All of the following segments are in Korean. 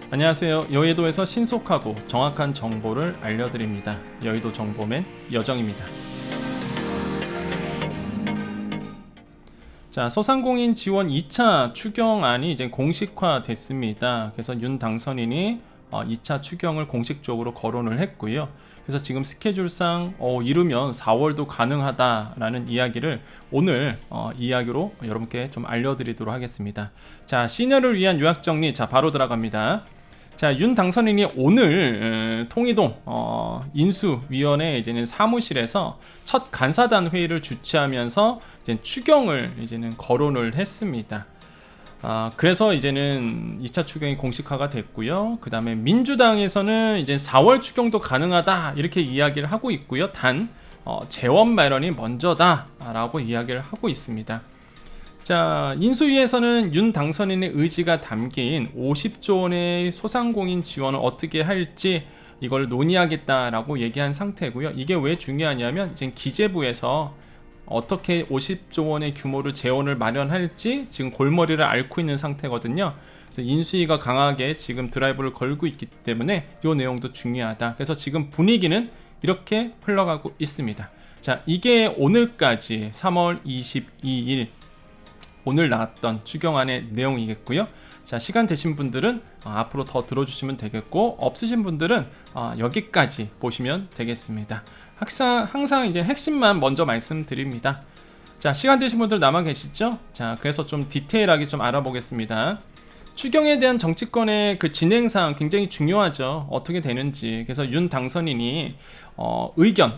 안녕하세요. 여의도에서 신속하고 정확한 정보를 알려드립니다. 여의도 정보맨 여정입니다. 자, 소상공인 지원 2차 추경안이 이제 공식화됐습니다. 그래서 윤 당선인이 2차 추경을 공식적으로 거론을 했고요. 그래서 지금 스케줄상 이르면 4월도 가능하다라는 이야기를 오늘 이야기로 여러분께 좀 알려드리도록 하겠습니다. 자, 시니어를 위한 요약 정리, 자 바로 들어갑니다. 자, 윤 당선인이 오늘 통이동 인수위원회 이제는 사무실에서 첫 간사단 회의를 주최하면서 이제 추경을 이제는 거론을 했습니다. 그래서 이제는 2차 추경이 공식화가 됐고요. 그 다음에 민주당에서는 이제 4월 추경도 가능하다 이렇게 이야기를 하고 있고요. 단 재원 마련이 먼저다라고 이야기를 하고 있습니다. 자, 인수위에서는 윤 당선인의 의지가 담긴 50조 원의 소상공인 지원을 어떻게 할지 이걸 논의하겠다라고 얘기한 상태고요. 이게 왜 중요하냐면 이제 기재부에서 어떻게 50조 원의 규모를 재원을 마련할지 지금 골머리를 앓고 있는 상태거든요. 그래서 인수위가 강하게 지금 드라이브를 걸고 있기 때문에 이 내용도 중요하다. 그래서 지금 분위기는 이렇게 흘러가고 있습니다. 자, 이게 오늘까지 3월 22일 오늘 나왔던 추경안의 내용이겠고요. 자, 시간 되신 분들은 앞으로 더 들어주시면 되겠고, 없으신 분들은 여기까지 보시면 되겠습니다. 항상 이제 핵심만 먼저 말씀드립니다. 자, 시간 되신 분들 남아 계시죠? 자, 그래서 좀 디테일하게 좀 알아보겠습니다. 추경에 대한 정치권의 그 진행상 굉장히 중요하죠. 어떻게 되는지. 그래서 윤 당선인이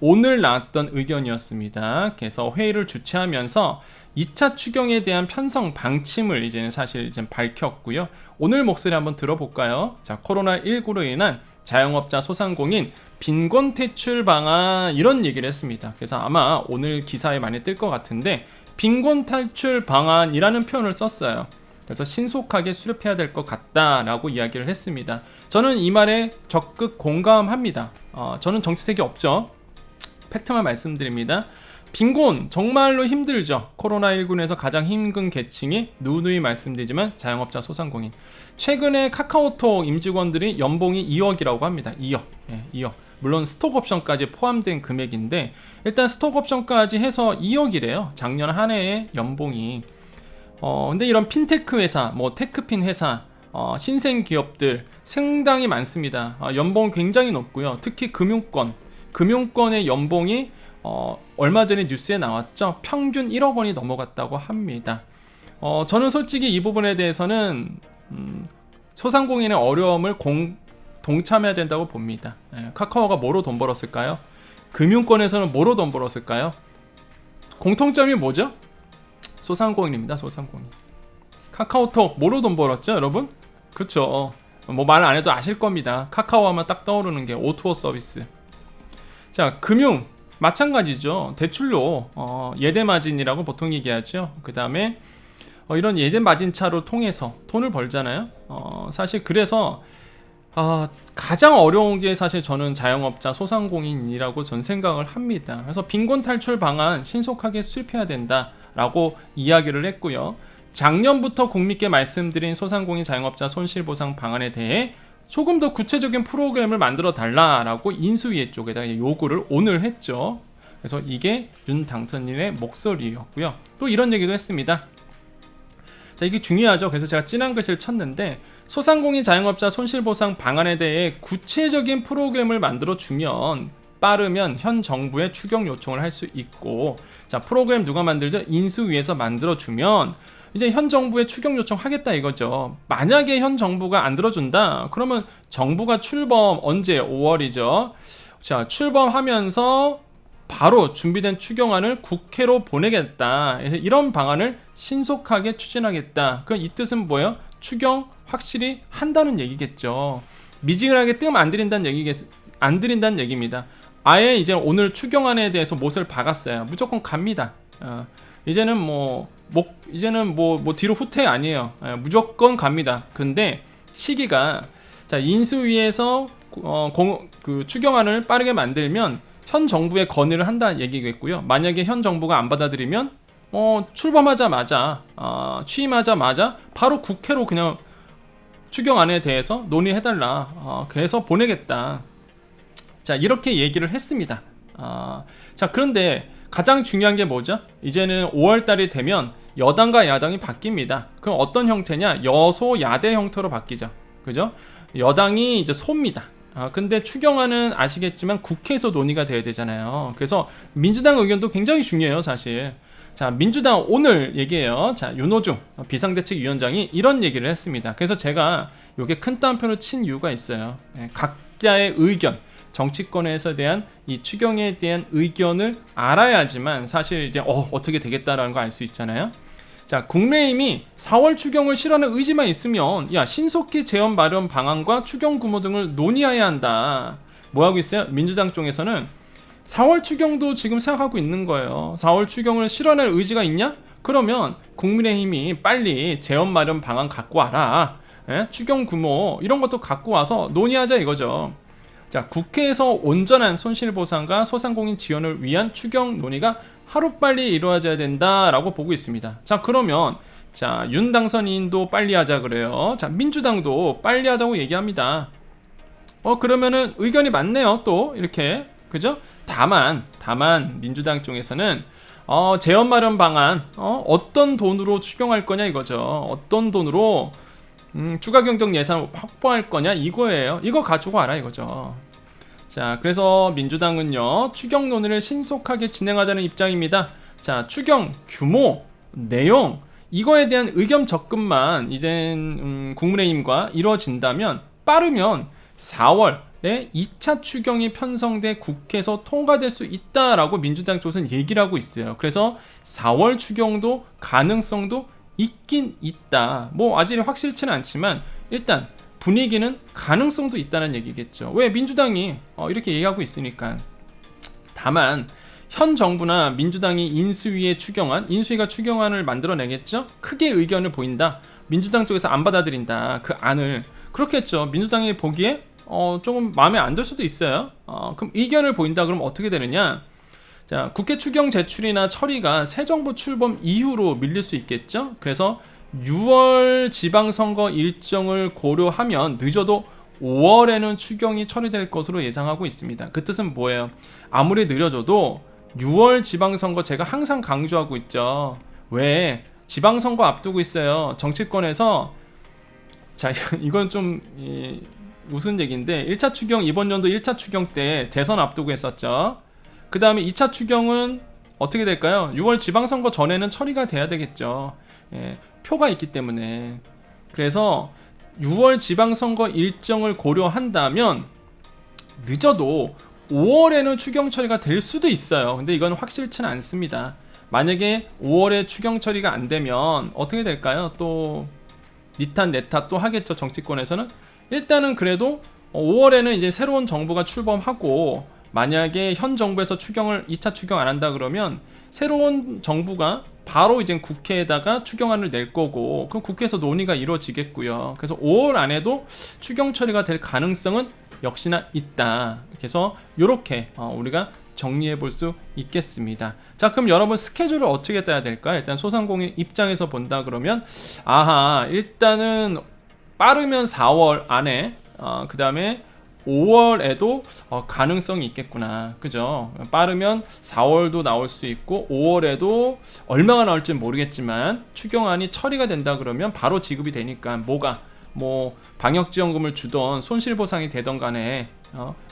오늘 나왔던 의견이었습니다. 그래서 회의를 주최하면서 2차 추경에 대한 편성 방침을 이제는 사실 이제 밝혔고요. 오늘 목소리 한번 들어볼까요? 자, 코로나19로 인한 자영업자 소상공인 빈곤 퇴출 방안 이런 얘기를 했습니다. 그래서 아마 오늘 기사에 많이 뜰 것 같은데 빈곤 탈출 방안이라는 표현을 썼어요. 그래서 신속하게 수립해야 될 것 같다라고 이야기를 했습니다. 저는 이 말에 적극 공감합니다. 저는 정치색이 없죠. 팩트만 말씀드립니다. 빈곤 정말로 힘들죠. 코로나19에서 가장 힘든 계층이 누누이 말씀드리지만 자영업자 소상공인. 최근에 카카오톡 임직원들이 연봉이 2억이라고 합니다. 2억. 예, 2억. 물론 스톡옵션까지 포함된 금액인데 일단 스톡옵션까지 해서 2억이래요. 작년 한 해의 연봉이. 근데 이런 핀테크 회사, 뭐 테크핀 회사, 신생 기업들 상당히 많습니다. 연봉 굉장히 높고요. 특히 금융권의 연봉이 얼마 전에 뉴스에 나왔죠. 평균 1억 원이 넘어갔다고 합니다. 저는 솔직히 이 부분에 대해서는 소상공인의 어려움을 동참해야 된다고 봅니다. 카카오가 뭐로 돈 벌었을까요? 금융권에서는 뭐로 돈 벌었을까요? 공통점이 뭐죠? 소상공인입니다. 소상공인. 카카오톡 뭐로 돈 벌었죠, 여러분? 그쵸. 뭐 말 안 해도 아실 겁니다. 카카오 하면 딱 떠오르는 게 O2O 서비스. 자, 금융 마찬가지죠. 대출로 예대 마진이라고 보통 얘기하죠. 그 다음에 이런 예대 마진차로 통해서 돈을 벌잖아요. 사실 그래서 가장 어려운 게 사실 저는 자영업자 소상공인이라고 전 생각을 합니다. 그래서 빈곤 탈출 방안 신속하게 수립해야 된다라고 이야기를 했고요. 작년부터 국민께 말씀드린 소상공인 자영업자 손실보상 방안에 대해 조금 더 구체적인 프로그램을 만들어 달라라고 인수위 쪽에다 요구를 오늘 했죠. 그래서 이게 윤 당선인의 목소리였고요. 또 이런 얘기도 했습니다. 자, 이게 중요하죠. 그래서 제가 진한 글씨를 쳤는데 소상공인 자영업자 손실보상 방안에 대해 구체적인 프로그램을 만들어 주면 빠르면 현 정부에 추경 요청을 할 수 있고, 자, 프로그램 누가 만들죠? 인수위에서 만들어 주면 이제 현 정부에 추경 요청하겠다 이거죠. 만약에 현 정부가 안 들어준다 그러면 정부가 출범 언제? 5월이죠. 자, 출범하면서 바로 준비된 추경안을 국회로 보내겠다. 이런 방안을 신속하게 추진하겠다. 그럼 이 뜻은 뭐예요? 추경 확실히 한다는 얘기겠죠. 미지근하게 뜸 안 들인다는 얘기입니다. 아예 이제 오늘 추경안에 대해서 못을 박았어요. 무조건 갑니다. 이제는 이제는 뒤로 후퇴 아니에요. 무조건 갑니다. 근데 시기가, 자, 인수위에서 그 추경안을 빠르게 만들면 현 정부에 건의를 한다는 얘기겠고요. 만약에 현 정부가 안 받아들이면 출범하자마자 취임하자마자 바로 국회로 그냥 추경안에 대해서 논의해달라. 그래서 보내겠다. 자, 이렇게 얘기를 했습니다. 자, 그런데 가장 중요한 게 뭐죠? 이제는 5월달이 되면 여당과 야당이 바뀝니다. 그럼 어떤 형태냐? 여소야대 형태로 바뀌죠. 그죠? 여당이 이제 소입니다. 근데 추경안은 아시겠지만 국회에서 논의가 돼야 되잖아요. 그래서 민주당 의견도 굉장히 중요해요, 사실. 자, 민주당 오늘 얘기해요. 자, 윤호중 비상대책위원장이 이런 얘기를 했습니다. 그래서 제가 이게 큰 따옴표를 친 이유가 있어요. 각자의 의견, 정치권에서 대한 이 추경에 대한 의견을 알아야지만 사실 이제 어떻게 되겠다라는 거 알 수 있잖아요. 자, 국민의힘이 4월 추경을 실현할 의지만 있으면 신속히 재원 마련 방안과 추경 규모 등을 논의해야 한다. 뭐 하고 있어요? 민주당 쪽에서는 4월 추경도 지금 생각하고 있는 거예요. 4월 추경을 실현할 의지가 있냐? 그러면 국민의힘이 빨리 재원 마련 방안 갖고 와라. 추경 규모 이런 것도 갖고 와서 논의하자 이거죠. 자, 국회에서 온전한 손실보상과 소상공인 지원을 위한 추경 논의가 하루빨리 이루어져야 된다라고 보고 있습니다. 자, 그러면 자, 윤 당선인도 빨리 하자 그래요. 자, 민주당도 빨리 하자고 얘기합니다. 그러면은 의견이 많네요. 또 이렇게. 그죠? 다만 민주당 쪽에서는 재원 마련 방안 어떤 돈으로 추경할 거냐 이거죠. 어떤 돈으로 추가 경정 예산을 확보할 거냐 이거예요. 이거 가지고 와라 이거죠. 자, 그래서 민주당은요 추경 논의를 신속하게 진행하자는 입장입니다. 자, 추경 규모, 내용 이거에 대한 의견 접근만 이젠 국민의힘과 이루어진다면 빠르면 4월에 2차 추경이 편성돼 국회에서 통과될 수 있다라고 민주당 쪽에서는 얘기를 하고 있어요. 그래서 4월 추경도 가능성도 있긴 있다. 뭐 아직 확실치는 않지만 일단 분위기는 가능성도 있다는 얘기겠죠. 왜? 민주당이 이렇게 얘기하고 있으니까. 다만 현 정부나 민주당이 인수위가 추경안을 만들어내겠죠. 크게 의견을 보인다. 민주당 쪽에서 안 받아들인다. 그 안을 그렇겠죠. 민주당이 보기에 조금 마음에 안 들 수도 있어요. 그럼 의견을 보인다. 그럼 어떻게 되느냐? 자, 국회 추경 제출이나 처리가 새 정부 출범 이후로 밀릴 수 있겠죠. 그래서 6월 지방선거 일정을 고려하면 늦어도 5월에는 추경이 처리될 것으로 예상하고 있습니다. 그 뜻은 뭐예요? 아무리 느려져도 6월 지방선거 제가 항상 강조하고 있죠. 왜? 지방선거 앞두고 있어요. 정치권에서 자, 이건 좀 무슨 얘기인데 1차 추경 이번 연도 1차 추경 때 대선 앞두고 했었죠. 그 다음에 2차 추경은 어떻게 될까요? 6월 지방선거 전에는 처리가 돼야 되겠죠. 표가 있기 때문에. 그래서 6월 지방선거 일정을 고려한다면 늦어도 5월에는 추경 처리가 될 수도 있어요. 근데 이건 확실치는 않습니다. 만약에 5월에 추경 처리가 안 되면 어떻게 될까요? 또 니탓 내탓 또 하겠죠. 정치권에서는. 일단은 그래도 5월에는 이제 새로운 정부가 출범하고 만약에 현 정부에서 2차 추경 안 한다 그러면 새로운 정부가 바로 이제 국회에다가 추경안을 낼 거고 그럼 국회에서 논의가 이루어지겠고요. 그래서 5월 안에도 추경 처리가 될 가능성은 역시나 있다. 그래서 이렇게 우리가 정리해 볼 수 있겠습니다. 자, 그럼 여러분 스케줄을 어떻게 짜야 될까? 일단 소상공인 입장에서 본다 그러면 일단은 빠르면 4월 안에 그 다음에 5월에도 가능성이 있겠구나. 그죠? 빠르면 4월도 나올 수 있고 5월에도 얼마가 나올지는 모르겠지만 추경안이 처리가 된다 그러면 바로 지급이 되니까 뭐 방역지원금을 주던 손실보상이 되던 간에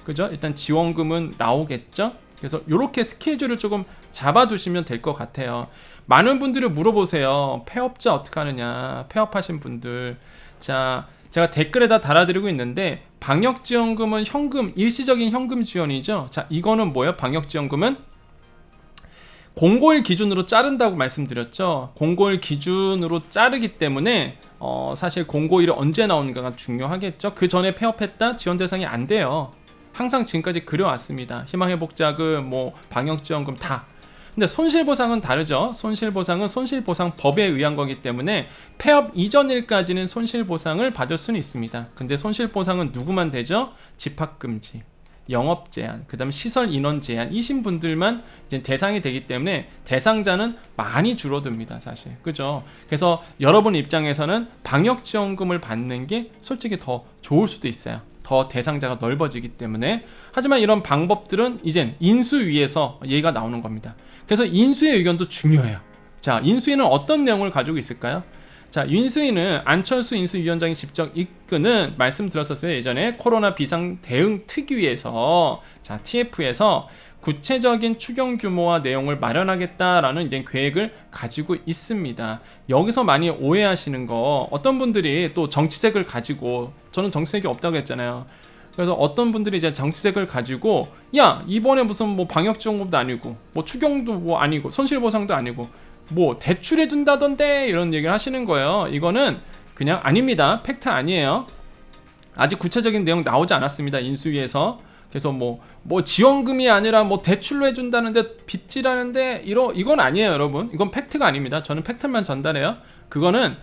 그죠? 일단 지원금은 나오겠죠? 그래서 이렇게 스케줄을 조금 잡아두시면 될 것 같아요. 많은 분들이 물어보세요. 폐업자 어떻게 하느냐. 폐업하신 분들. 자, 제가 댓글에다 달아드리고 있는데 방역지원금은 일시적인 현금 지원이죠. 자, 이거는 뭐예요? 방역지원금은 공고일 기준으로 자른다고 말씀드렸죠. 공고일 기준으로 자르기 때문에 사실 공고일이 언제 나오는가가 중요하겠죠. 그 전에 폐업했다? 지원 대상이 안 돼요. 항상 지금까지 그려왔습니다. 희망회복자금, 방역지원금 다. 근데 손실보상은 다르죠. 손실보상은 손실보상법에 의한 거기 때문에 폐업 이전일까지는 손실보상을 받을 수는 있습니다. 근데 손실보상은 누구만 되죠? 집합금지. 영업 제한, 그다음에 시설 인원 제한이신 분들만 이제 대상이 되기 때문에 대상자는 많이 줄어듭니다, 사실. 그죠? 그래서 여러분 입장에서는 방역 지원금을 받는 게 솔직히 더 좋을 수도 있어요. 더 대상자가 넓어지기 때문에. 하지만 이런 방법들은 이젠 인수위에서 얘기가 나오는 겁니다. 그래서 인수의 의견도 중요해요. 자, 인수위는 어떤 내용을 가지고 있을까요? 자, 인수위는 안철수 인수위원장이 직접 이끄는, 말씀드렸었어요, 예전에 코로나 비상 대응 특위에서, 자, TF에서 구체적인 추경 규모와 내용을 마련하겠다라는 이제 계획을 가지고 있습니다. 여기서 많이 오해하시는 거, 어떤 분들이 또 정치색을 가지고, 저는 정치색이 없다고 했잖아요. 그래서 어떤 분들이 이제 정치색을 가지고, 야, 이번에 무슨 뭐 방역지원금도 아니고, 뭐 추경도 뭐 아니고, 손실보상도 아니고, 뭐 대출해준다던데 이런 얘기를 하시는 거예요. 이거는 그냥 아닙니다. 팩트 아니에요. 아직 구체적인 내용 나오지 않았습니다, 인수위에서. 그래서 뭐 지원금이 아니라 뭐 대출로 해준다는데 빚지라는데 이건 아니에요, 여러분. 이건 팩트가 아닙니다. 저는 팩트만 전달해요. 그거는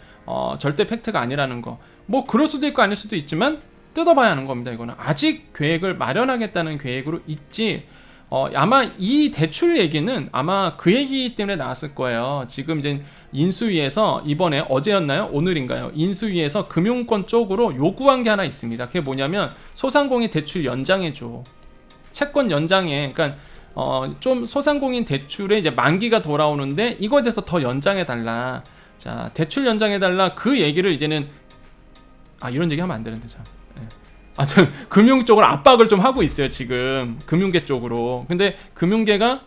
절대 팩트가 아니라는 거. 뭐 그럴 수도 있고 아닐 수도 있지만 뜯어봐야 하는 겁니다. 이거는 아직 계획을 마련하겠다는 계획으로 있지. 아마 이 대출 얘기는 아마 그 얘기 때문에 나왔을 거예요. 지금 이제 인수위에서 이번에 어제였나요? 오늘인가요? 인수위에서 금융권 쪽으로 요구한 게 하나 있습니다. 그게 뭐냐면 소상공인 대출 연장해줘. 채권 연장해. 그러니까 좀 소상공인 대출에 이제 만기가 돌아오는데 이거에 대해서 더 연장해달라. 자, 대출 연장해달라. 그 얘기를 이제는 이런 얘기 하면 안 되는데 참. 저 금융 쪽으로 압박을 좀 하고 있어요, 지금. 금융계 쪽으로. 근데 금융계가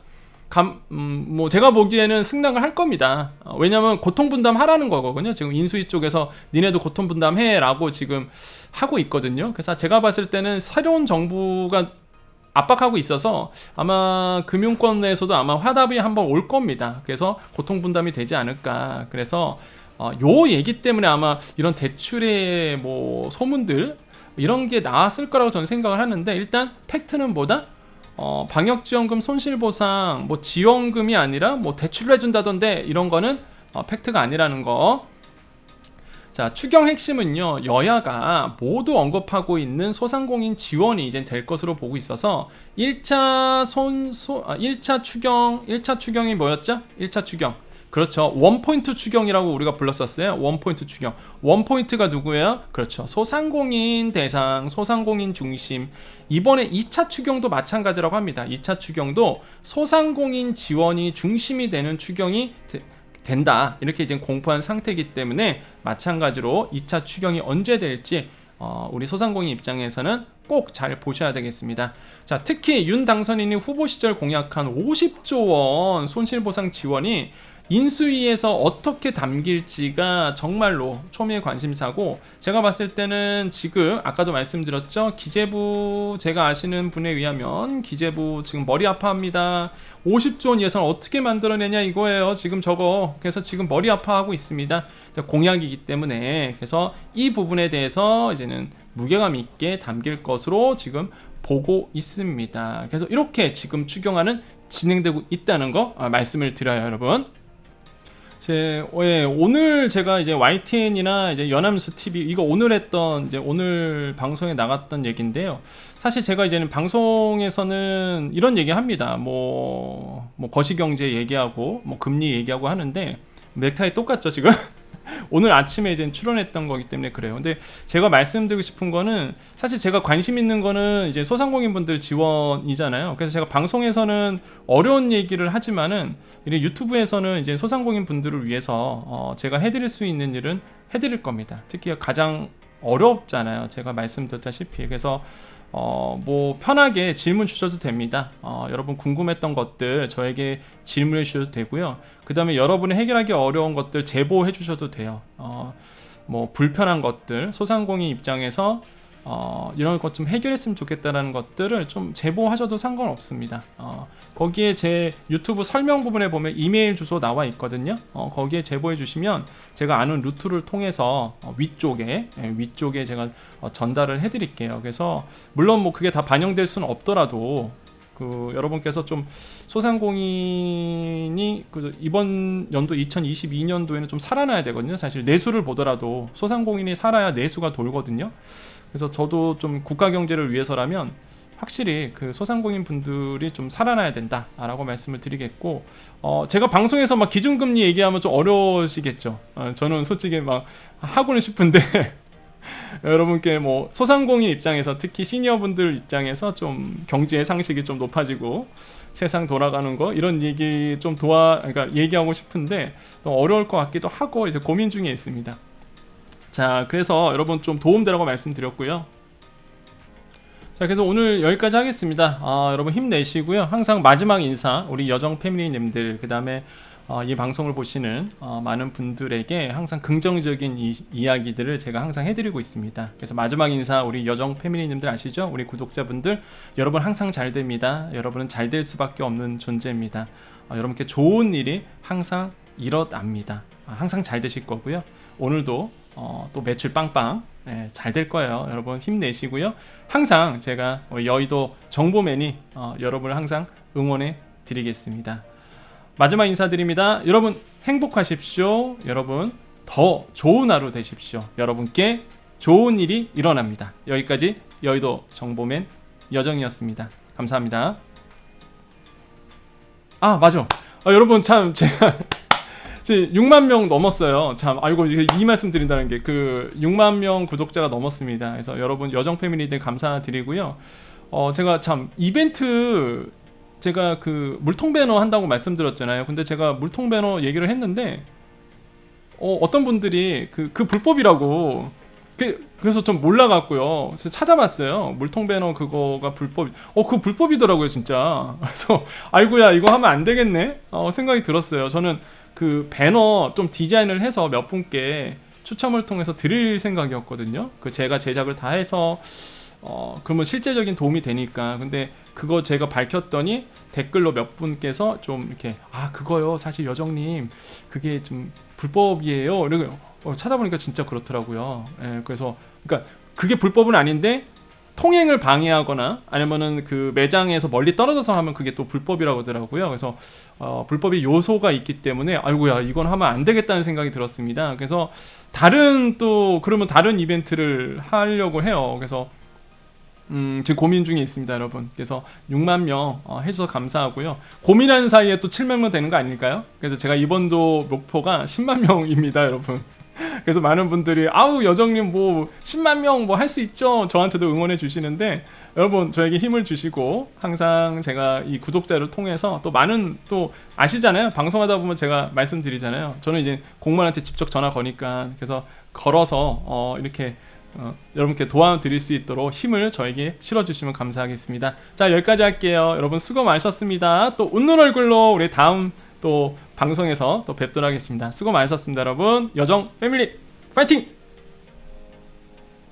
뭐 제가 보기에는 승낙을 할 겁니다. 왜냐면 고통분담 하라는 거거든요. 지금 인수위 쪽에서 니네도 고통분담 해라고 지금 하고 있거든요. 그래서 제가 봤을 때는 새로운 정부가 압박하고 있어서 아마 금융권 내에서도 아마 화답이 한번 올 겁니다. 그래서 고통분담이 되지 않을까. 그래서 요 얘기 때문에 아마 이런 대출의 뭐 소문들 이런 게 나왔을 거라고 저는 생각을 하는데, 일단 팩트는 뭐다? 방역지원금 손실보상 뭐 지원금이 아니라 뭐 대출을 해준다던데 이런 거는 팩트가 아니라는 거. 자, 추경 핵심은요, 여야가 모두 언급하고 있는 소상공인 지원이 이제 될 것으로 보고 있어서 1차 추경이 뭐였죠? 1차 추경. 그렇죠. 원포인트 추경이라고 우리가 불렀었어요. 원포인트 추경. 원포인트가 누구예요? 그렇죠. 소상공인 대상, 소상공인 중심. 이번에 2차 추경도 마찬가지라고 합니다. 2차 추경도 소상공인 지원이 중심이 되는 추경이 된다. 이렇게 이제 공포한 상태이기 때문에 마찬가지로 2차 추경이 언제 될지 우리 소상공인 입장에서는 꼭 잘 보셔야 되겠습니다. 자, 특히 윤 당선인이 후보 시절 공약한 50조 원 손실보상 지원이 인수위에서 어떻게 담길지가 정말로 초미의 관심사고, 제가 봤을 때는 지금 아까도 말씀드렸죠, 기재부, 제가 아시는 분에 의하면 기재부 지금 머리 아파합니다. 50조 원 예산 어떻게 만들어내냐 이거예요, 지금 저거. 그래서 지금 머리 아파하고 있습니다. 공약이기 때문에. 그래서 이 부분에 대해서 이제는 무게감 있게 담길 것으로 지금 보고 있습니다. 그래서 이렇게 지금 추경안은 진행되고 있다는 거 말씀을 드려요, 여러분. 오늘 제가 이제 YTN이나 이제 연합뉴스 TV 이거 오늘 했던 이제 오늘 방송에 나갔던 얘기인데요. 사실 제가 이제는 방송에서는 이런 얘기 합니다. 뭐 거시경제 얘기하고 뭐 금리 얘기하고 하는데 넥타이 똑같죠, 지금? 오늘 아침에 이제 출연했던 거기 때문에 그래요. 근데 제가 말씀드리고 싶은 거는, 사실 제가 관심 있는 거는 이제 소상공인분들 지원이잖아요. 그래서 제가 방송에서는 어려운 얘기를 하지만은 유튜브에서는 이제 소상공인 분들을 위해서 제가 해드릴 수 있는 일은 해드릴 겁니다. 특히 가장 어렵잖아요, 제가 말씀드렸다시피. 그래서 뭐 편하게 질문 주셔도 됩니다. 여러분 궁금했던 것들 저에게 질문해 주셔도 되고요. 그 다음에 여러분이 해결하기 어려운 것들 제보해 주셔도 돼요. 뭐 불편한 것들, 소상공인 입장에서 이런 것 좀 해결했으면 좋겠다라는 것들을 좀 제보하셔도 상관없습니다. 거기에 제 유튜브 설명 부분에 보면 이메일 주소 나와 있거든요. 거기에 제보해 주시면 제가 아는 루트를 통해서 위쪽에 제가 전달을 해드릴게요. 그래서 물론 뭐 그게 다 반영될 수는 없더라도 여러분께서 좀 소상공인이 이번 연도 2022년도에는 좀 살아나야 되거든요. 사실 내수를 보더라도 소상공인이 살아야 내수가 돌거든요. 그래서 저도 좀 국가 경제를 위해서라면 확실히 그 소상공인 분들이 좀 살아나야 된다라고 말씀을 드리겠고, 제가 방송에서 막 기준금리 얘기하면 좀 어려우시겠죠. 저는 솔직히 막 하고는 싶은데 여러분께 뭐 소상공인 입장에서, 특히 시니어분들 입장에서 좀 경제의 상식이 좀 높아지고 세상 돌아가는 거 이런 얘기 좀 그러니까 얘기하고 싶은데 또 어려울 것 같기도 하고 이제 고민 중에 있습니다. 자, 그래서 여러분 좀 도움되라고 말씀드렸고요. 자, 그래서 오늘 여기까지 하겠습니다. 여러분 힘내시고요. 항상 마지막 인사, 우리 여정 패밀리님들, 그 다음에 이 방송을 보시는 많은 분들에게 항상 긍정적인 이야기들을 제가 항상 해드리고 있습니다. 그래서 마지막 인사, 우리 여정 패밀리님들 아시죠? 우리 구독자분들, 여러분 항상 잘 됩니다. 여러분은 잘 될 수밖에 없는 존재입니다. 여러분께 좋은 일이 항상 일어납니다. 항상 잘 되실 거고요. 오늘도 또 매출 빵빵 잘 될 거예요. 여러분 힘내시고요. 항상 제가 우리 여의도 정보맨이 여러분을 항상 응원해 드리겠습니다. 마지막 인사드립니다. 여러분 행복하십시오. 여러분 더 좋은 하루 되십시오. 여러분께 좋은 일이 일어납니다. 여기까지 여의도 정보맨 여정이었습니다. 감사합니다. 맞아. 여러분 참 제가 6만 명 넘었어요. 참, 아이고, 이 말씀 드린다는 게, 6만 명 구독자가 넘었습니다. 그래서 여러분, 여정 패밀리들 감사드리고요. 제가 참, 이벤트, 제가 물통 배너 한다고 말씀드렸잖아요. 근데 제가 물통 배너 얘기를 했는데, 어떤 분들이 불법이라고, 그래서 좀 몰라갖고요. 그래서 찾아봤어요. 물통 배너 그거가 그거 불법이더라고요, 진짜. 그래서, 아이고야, 이거 하면 안 되겠네? 생각이 들었어요. 저는 배너 좀 디자인을 해서 몇 분께 추첨을 통해서 드릴 생각이었거든요. 제가 제작을 다 해서 그러면 실제적인 도움이 되니까. 근데 그거 제가 밝혔더니 댓글로 몇 분께서 좀 이렇게 그거요 사실 여정님 그게 좀 불법이에요. 이러고 찾아보니까 진짜 그렇더라고요. 그래서 그러니까 그게 불법은 아닌데 통행을 방해하거나 아니면은 매장에서 멀리 떨어져서 하면 그게 또 불법이라고 하더라고요. 그래서 불법의 요소가 있기 때문에 아이고야 이건 하면 안 되겠다는 생각이 들었습니다. 그래서 그러면 다른 이벤트를 하려고 해요. 그래서 지금 고민 중에 있습니다, 여러분. 그래서 6만 명 해주셔서 감사하고요. 고민하는 사이에 또 7만 명 되는 거 아닐까요? 그래서 제가 이번도 목표가 10만 명입니다, 여러분. 그래서 많은 분들이 여정님 뭐 10만 명 뭐 할 수 있죠, 저한테도 응원해 주시는데 여러분 저에게 힘을 주시고 항상 제가 이 구독자를 통해서 또 많은 또 아시잖아요, 방송하다 보면 제가 말씀드리잖아요, 저는 이제 공무원한테 직접 전화 거니까 그래서 걸어서 이렇게 여러분께 도와드릴 수 있도록 힘을 저에게 실어주시면 감사하겠습니다. 자, 여기까지 할게요. 여러분 수고 많으셨습니다. 또 웃는 얼굴로 우리 다음 또 방송에서 또 뵙도록 하겠습니다. 수고 많으셨습니다, 여러분. 여정 패밀리 파이팅!